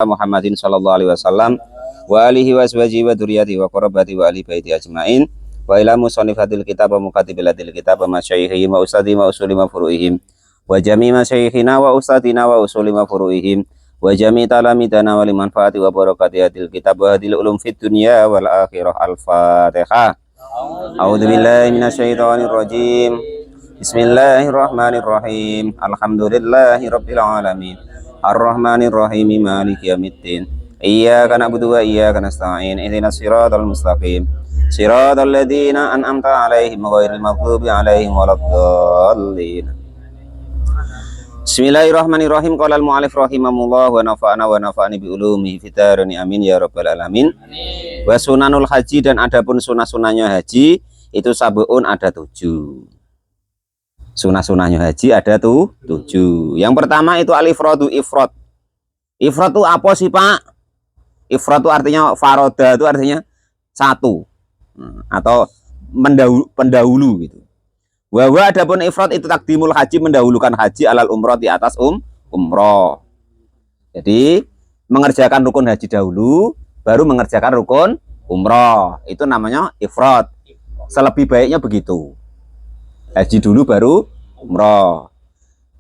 Muhammadin sallallahu alaihi wasallam wa alihi wa aswajihi wa dzurriyyatihi wa qurrabati wa ali baiti ajmain wa ila musannifatil kitab wa mukatibilatil kitab wa masyayikhihim wa ustadi wa usuli ma furu'ihim wa jami' masyayikhina wa ustadina wa usuli ma furu'ihim wa jami' talamidana wa limanfaati wa barakatihatil kitab wa hadil ulum fid dunya wal akhirah. Al-Fatihah. A'udzu billahi minasyaitonir rajim. Bismillahirrahmanirrahim. Alhamdulillahi rabbil alamin. Ar-Rahmanir Rahim Maliki Yaumiddin. Iyyaka na'budu wa iyyaka nasta'in. Ihdinas siratal mustaqim. Siratal ladzina an'amta 'alaihim ghairil maghdubi 'alaihim waladdallin. Bismillahirrahmanirrahim. Qala al-mu'allif rahimahullah wa nafa'ana wa nafa'ani bi ulumihi fid dharain amin ya rabbal alamin. Wa sunanul haji, dan adapun sunah-sunahnya haji itu sab'un, ada 7. Sunah-sunahnya haji ada 7. Yang pertama itu al-ifradu, ifrad. Ifrad itu apa sih Pak? Ifrad itu artinya faroda, itu artinya satu atau pendahulu gitu. Wa adapun ifrad itu takdimul haji, mendahulukan haji alal umroh, di atas umroh. Jadi mengerjakan rukun haji dahulu, baru mengerjakan rukun umroh. Itu namanya ifrad. Selebih baiknya begitu. Haji dulu baru umroh.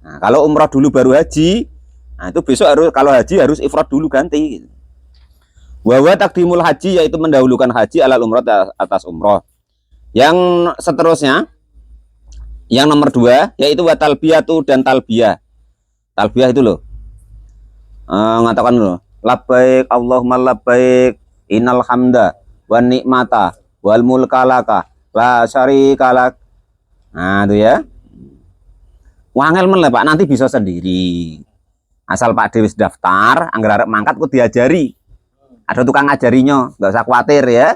Nah, kalau umroh dulu baru haji, nah itu besok harus, kalau haji harus ifrad dulu, ganti. Wa takdimul haji, yaitu mendahulukan haji alal umroh, atas umroh. Yang seterusnya, yang nomor 2 yaitu wa talbiyatu, dan talbiyah. Talbiyah itu loh, mengatakan loh, labbaik Allahumma labbaik innal hamda wan nikmata wal mulka laka la syarika lak. Nah itu ya, wangel men Pak, nanti bisa sendiri. Asal Pak Dewi daftar, anggar arep mangkat ku diajari. Ada tukang ngajarinya, nggak usah khawatir ya.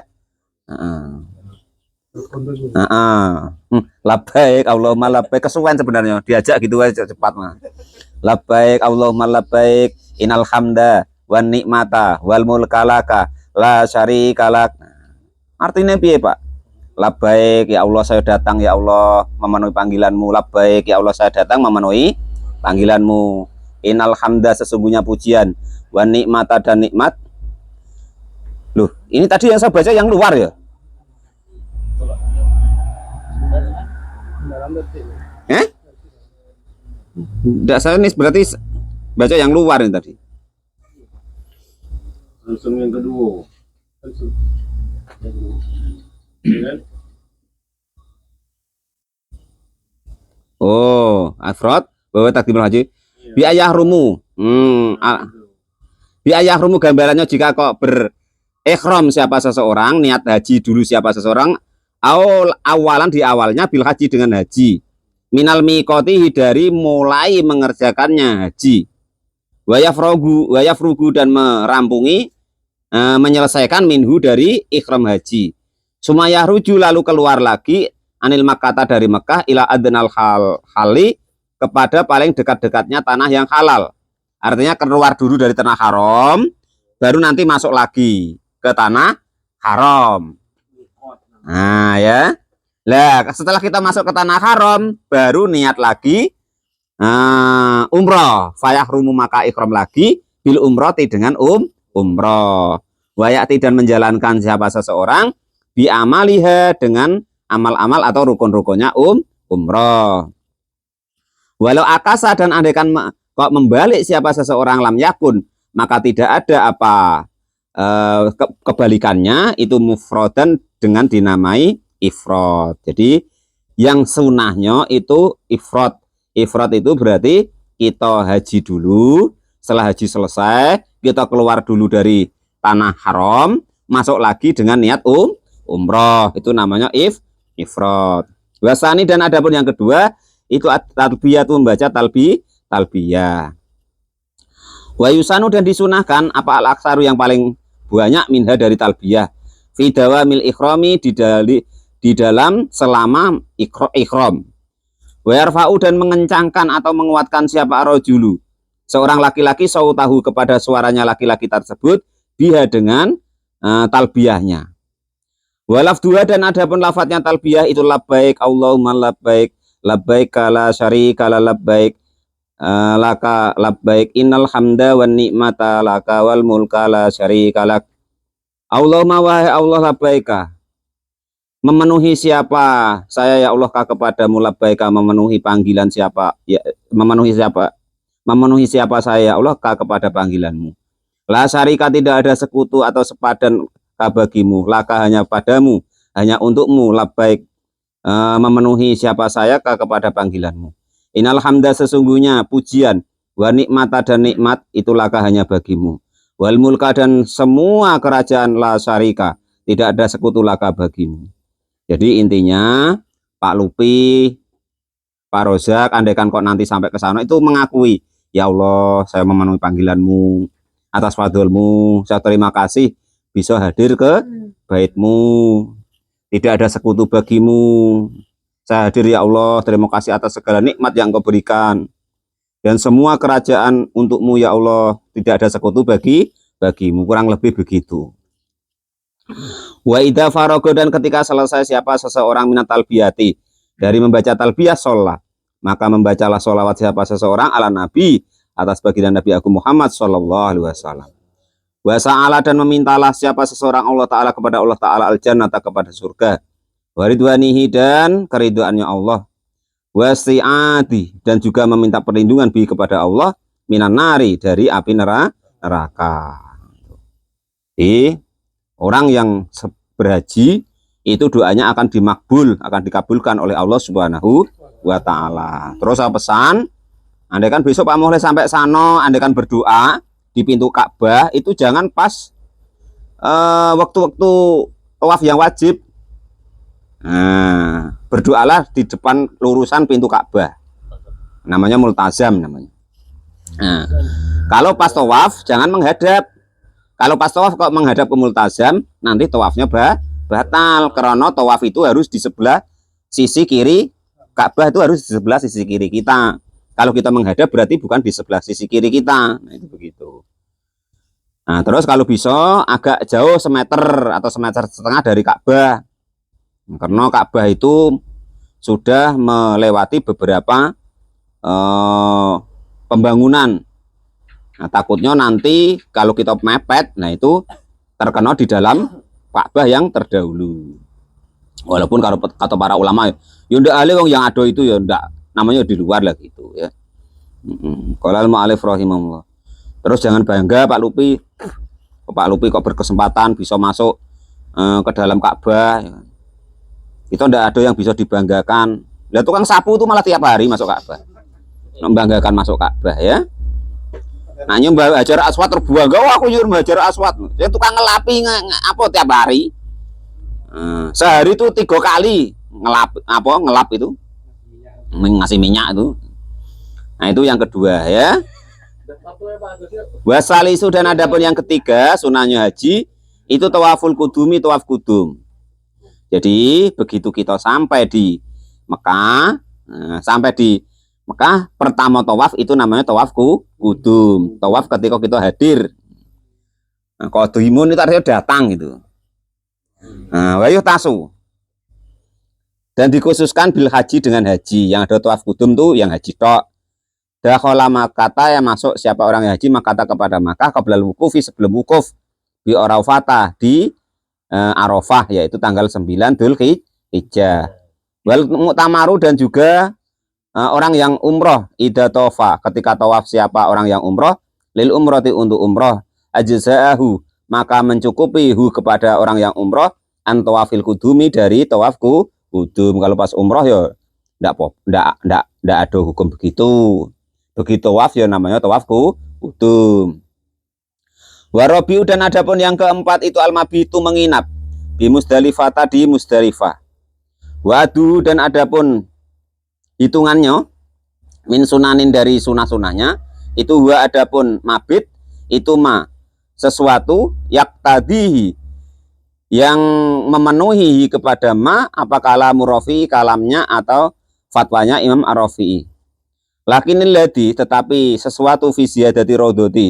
Labbaik Allahumma labbaik, kesuwen sebenarnya, diajak gitu aja cepat mah. Labbaik Allahumma labbaik innal hamda wan nikmata wal mulka laka la syarika lak. Artinya piye Pak? Labbaik ya Allah, saya datang ya Allah memenuhi panggilanmu. Labbaik ya Allah, saya datang memenuhi panggilanmu. Innal hamda, sesungguhnya pujian, wa nikmata, dan nikmat. Loh, ini tadi yang saya baca yang luar ya? Enggak, saya ini berarti baca yang luar ini tadi. Langsung yang kedua. Oh, afrod bahwa takdimul haji bi ayah rumu. Bi ayah rumu gambarannya jika kok berikhram siapa seseorang, niat haji dulu siapa seseorang, awalan di awalnya bil haji dengan haji. Minal miqati, dari mulai mengerjakannya haji. Wa yafrugu, dan merampungi, menyelesaikan minhu, dari ikhram haji. Sumayah ruju, lalu keluar lagi anil Makkata, dari Mekah, ila adnal hali, kepada paling dekat-dekatnya tanah yang halal. Artinya keluar dulu dari tanah haram, baru nanti masuk lagi ke tanah haram. Nah ya, lah setelah kita masuk ke tanah haram, baru niat lagi umroh. Fayahrumu, maka ikhram lagi bil umroti, dengan umroh. Wayati, dan menjalankan siapa seseorang bi amaliha, dengan amal-amal atau rukun-rukunnya umroh. Walau akasa, dan andaikan kok membalik siapa seseorang, lam yakun, maka tidak ada apa kebalikannya, itu mufrodan, dengan dinamai ifrod. Jadi yang sunahnya itu ifrod. Ifrod itu berarti kita haji dulu, setelah haji selesai kita keluar dulu dari tanah haram, masuk lagi dengan niat umroh. Itu namanya ifrad. Wasani, dan adapun yang kedua itu talbiyah, itu membaca talbiyah. Wa yusanu, dan disunahkan apa al-aksaru, yang paling banyak, minha, dari talbiyah, fi dawamil ikhrami, di dalam selama ikhram. Wa yarfa'u, dan mengencangkan atau menguatkan siapa rajulu, seorang laki-laki, sautahu, kepada suaranya laki-laki tersebut, biha, dengan talbiyahnya. Walaf dua, dan adapun lafadznya talbiyah itu labbaik Allahumma labbaik, labbaik la syarika la labbaik, laka labbaik innal hamda wan ni'mata laka wal mulka la syarika lak. Allahumma wahai Allah labbaika, memenuhi siapa saya ya Allah kepadamu, labbaika memenuhi panggilan siapa ya, memenuhi siapa saya ya Allah kepada panggilanmu. La syarika tidak ada sekutu atau sepadan bagimu, laka hanya padamu, hanya untukmu, labbaik memenuhi siapa saya kepada panggilanmu. Innal hamda sesungguhnya pujian, wa nikmata dan nikmat itu laka hanya bagimu, wal mulka dan semua kerajaan la syarika tidak ada sekutu laka bagimu. Jadi intinya Pak Lupi, Pak Rozak, andaikan kok nanti sampai ke sana itu mengakui, ya Allah saya memenuhi panggilanmu, atas fadlmu saya terima kasih bisa hadir ke baitmu, tidak ada sekutu bagimu. Saya hadir ya Allah, terima kasih atas segala nikmat yang Kau berikan. Dan semua kerajaan untukmu ya Allah, tidak ada sekutu bagimu. Kurang lebih begitu. Wa idza farago dan ketika selesai siapa seseorang minat talbiyati, dari membaca talbiyah sholat, maka membacalah sholawat siapa seseorang ala Nabi, atas baginda Nabi Agung Muhammad sallallahu alaihi wasallam. Wa sa'ala dan memintalah siapa seseorang Allah Ta'ala kepada Allah Ta'ala al-jannata kepada surga, waridwanihi dan keriduannya Allah, wasi'ati dan juga meminta perlindungan bi kepada Allah minan nari dari api neraka. Jadi orang yang berhaji itu doanya akan dimakbul, akan dikabulkan oleh Allah Subhanahu wa Ta'ala. Terus saya pesan, andaikan besok Pak Muhleh sampai sana, andaikan berdoa di pintu Ka'bah itu jangan pas waktu-waktu tawaf yang wajib. Nah, berdoalah di depan lurusan pintu Ka'bah, namanya multazam namanya. Nah, kalau pas tawaf jangan menghadap. Kalau pas tawaf kok menghadap ke multazam, nanti tawafnya batal, karena tawaf itu harus di sebelah sisi kiri Ka'bah, itu harus di sebelah sisi kiri kita. Kalau kita menghadap berarti bukan di sebelah sisi kiri kita. Nah, itu begitu. Nah, terus kalau bisa agak jauh semeter atau semeter setengah dari Ka'bah. Karena Ka'bah itu sudah melewati beberapa pembangunan. Nah, takutnya nanti kalau kita mepet, nah itu terkena di dalam Ka'bah yang terdahulu. Walaupun kalau kata para ulama, ya ndak ale wong yang ada itu ya ndak, namanya di luar lah gitu ya. Qala al-mu'allif rahimahullah. Terus jangan bangga Pak Lupi kok berkesempatan bisa masuk ke dalam Ka'bah. Ya. Itu ndak ada yang bisa dibanggakan. Lah tukang sapu itu malah tiap hari masuk Ka'bah. Membanggakan masuk Ka'bah ya. Nah nyembah Hajar Aswad terbangga, wah aku nyuruh Hajar Aswad. Saya tukang ngelapi apa tiap hari. Sehari itu 3 kali ngelap itu. Ngasih minyak itu. Nah itu yang kedua ya. Wasalisu dan adapun yang ketiga sunahnya haji itu tawaful kudumi, tawaf kudum. Jadi begitu kita sampai di Mekah, pertama tawaf itu namanya tawaf kudum, tawaf ketika kita hadir. Nah, qadimun itu artinya datang gitu. Nah, wayuh tasu. Dan dikhususkan bil haji dengan haji, yang ada tawaf kudum tuh yang haji tok. Dakhala Makkah yang masuk siapa orang yang haji Makkah kepada Makkah qablal wuqufi sebelum wukuf bi Arafah di Arafah, yaitu tanggal 9 Dzulhijjah. Wal mu'tamaru dan juga orang yang umroh idza tofa ketika tawaf siapa orang yang umroh lil umroti untuk umroh ajza'ahu maka mencukupi hu kepada orang yang umroh an tawafil kudumi dari tawaf kudum. Kalau pas umroh ya ndak ada hukum begitu. Begitu tawaf ya namanya tawaf kudum. Warabiu dan adapun yang keempat itu al-mabitu menginap di Musdalifah tadi Musdalifah. Wadu dan adapun hitungannya min sunanin dari sunah-sunahnya itu wa adapun mabit itu sesuatu yaktadihi yang memenuhi kepada apakah Rafi kalamnya atau fatwanya Imam Ar-Rafi'i. Lakinil ladhi tetapi sesuatu fi ziyadati raudhati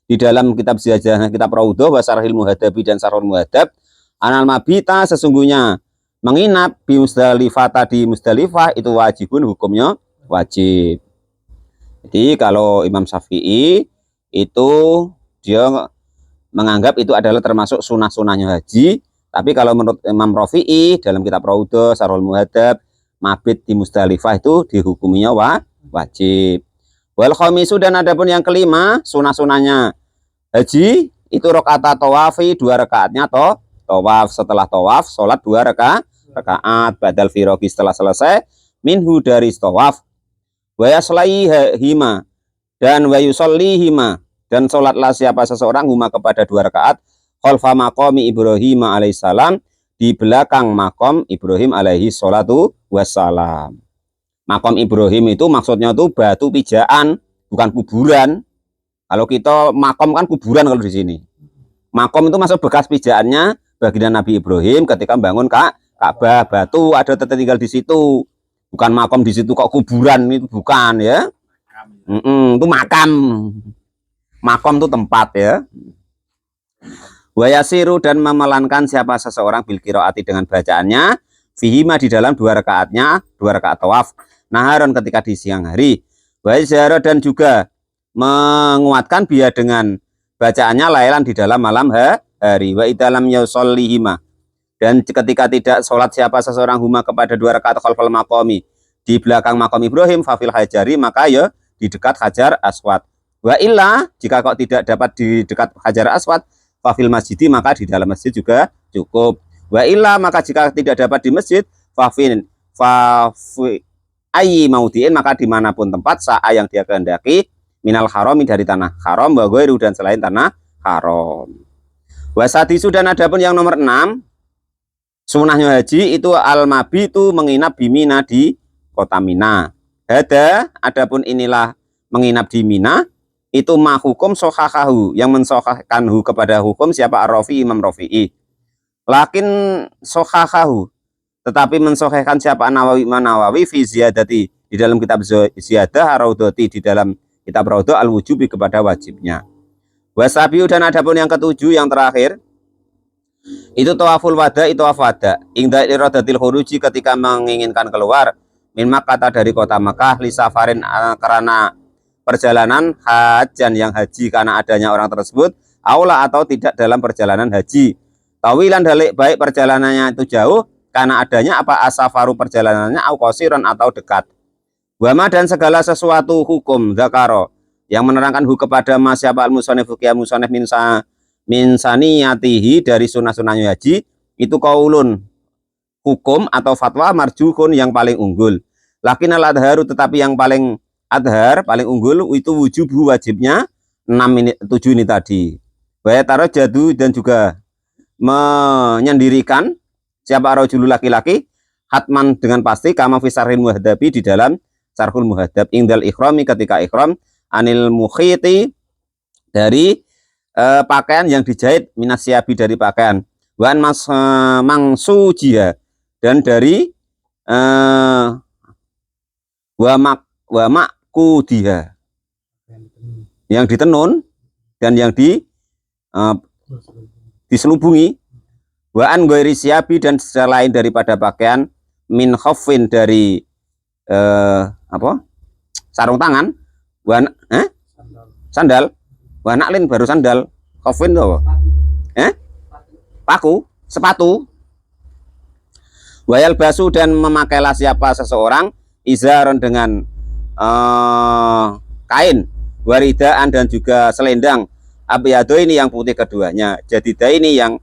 di dalam kitab Ziyajah, kitab Raudhah wa Syarhil Muhadabi dan Syarhul Muhadab, anal mabita sesungguhnya menginap di Musdalifah tadi Musdalifah itu wajibun hukumnya wajib. Jadi kalau Imam Syafi'i itu dia menganggap itu adalah termasuk sunah-sunahnya haji. Tapi kalau menurut Imam Rafi'i dalam kitab Raudhah, Syarhul Muhadzab, mabit di Musdalifah itu dihukuminya wajib. Wal khamisu, dan adapun yang kelima sunah-sunahnya haji itu rakaat tawafi, 2 rakaatnya tawaf. Setelah tawaf sholat 2 rakaat badal firogi, setelah selesai minhu dari tawaf. Wa yaslihima, dan wa yusallihima, dan sholatlah siapa seseorang huma kepada 2 rakaat khalfa maqami Ibrahim alaihissalam, di belakang makom Ibrahim alaihi salatu wassalam. Makom Ibrahim itu maksudnya tuh batu pijaan, bukan kuburan. Kalau kita makom kan kuburan kalau di sini. Makom itu masuk bekas pijaannya baginda Nabi Ibrahim ketika membangun Ka'bah, batu ada tertinggal di situ. Bukan makom di situ kok kuburan, itu bukan ya. Itu makam. Makom itu tempat ya. Wayasiru, dan memelankan siapa seseorang bil qiraati dengan bacaannya fihima di dalam 2 rakaatnya, 2 rakaat tawaf naharon ketika di siang hari. Wayazara, dan juga menguatkan biya dengan bacaannya lailan di dalam malam hari. Wa idalam yusallihima, dan ketika tidak sholat siapa seseorang huma kepada 2 rakaat khalfal maqami, di belakang makom Ibrahim, fafil hajari, maka ya di dekat Hajar Aswad. Wa illa, jika kok tidak dapat di dekat Hajar Aswad, fafil masjidi, maka di dalam masjid juga cukup. Wa illa, maka jika tidak dapat di masjid, fafi ayi maudiin, maka dimanapun tempat sa'a yang dia kehendaki minal harami, dari tanah haram, wa ghairu, dan selain tanah haram. Wasadisu, dan adapun yang nomor 6 sunahnya haji itu al-mabitu, menginap di Mina, di kota Mina. Adapun inilah menginap di Mina itu mahukum sohahahu, yang mensohahkanhu kepada hukum siapa? Ar-Rafi, Imam Rafi'i. Lakin sohahahu, tetapi mensohahkan siapa? Nawawi, Nawawi fi ziyadati, di dalam kitab ziyadah Raudhati, di dalam kitab Raudhah al-wujubi, kepada wajibnya. Wasabiu, dan adapun yang ketujuh yang terakhir itu tawaful wada, itu tawaf wada ingda iradatil khuruji, ketika menginginkan keluar min Makkah, dari kota Makkah, li safarin, karena perjalanan hajan yang haji, karena adanya orang tersebut aula, atau tidak dalam perjalanan haji tawilan, dalik baik perjalanannya itu jauh, karena adanya apa? Asafaru, perjalanannya au qasiran, atau dekat. Wama, dan segala sesuatu hukum zakaro, yang menerangkan hu kepada mas siapa al-musannif qiyam musannif min saniyatihi, dari sunah-sunahnya haji itu qaulun, hukum atau fatwa, marjuhun, yang paling unggul. Lakin al-adharu, tetapi yang paling adhar, paling unggul itu wujubu, wajibnya 7 ini tadi. Wa tarajjadu, dan juga menyendirikan siapa rajul, laki-laki, hatman, dengan pasti, kama fi syarhil muhadzabi, di dalam syarhul muhadzab, indal ikhrami, ketika ikhram, anil mukhiti, dari pakaian yang dijahit, minasyabi, dari pakaian, wan mangsujiha, dan dari wa makudiha, yang ditenun dan yang diselubungi, wa an ghairi syabi, dan selain daripada pakaian, min khaffin, dari sarung tangan, sandal, wa naklin, baru sandal, khaffin itu paku, sepatu. Wayal basu, dan memakailah siapa seseorang izaron, dengan kain, waridaan, dan juga selendang, abiyado, ini yang putih keduanya, jadida, ini yang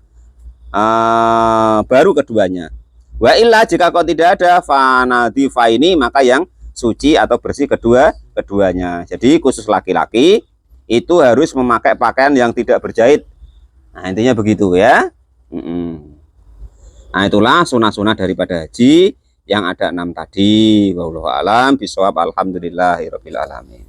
baru keduanya. Wa illa, jika kau tidak ada, fanadifa, ini maka yang suci atau bersih keduanya. Jadi khusus laki-laki itu harus memakai pakaian yang tidak berjahit. Nah, intinya begitu ya. Nah, itulah sunah-sunah daripada haji yang ada 6 tadi. Wallahu a'lam bishawab. Alhamdulillahirabbil alamin.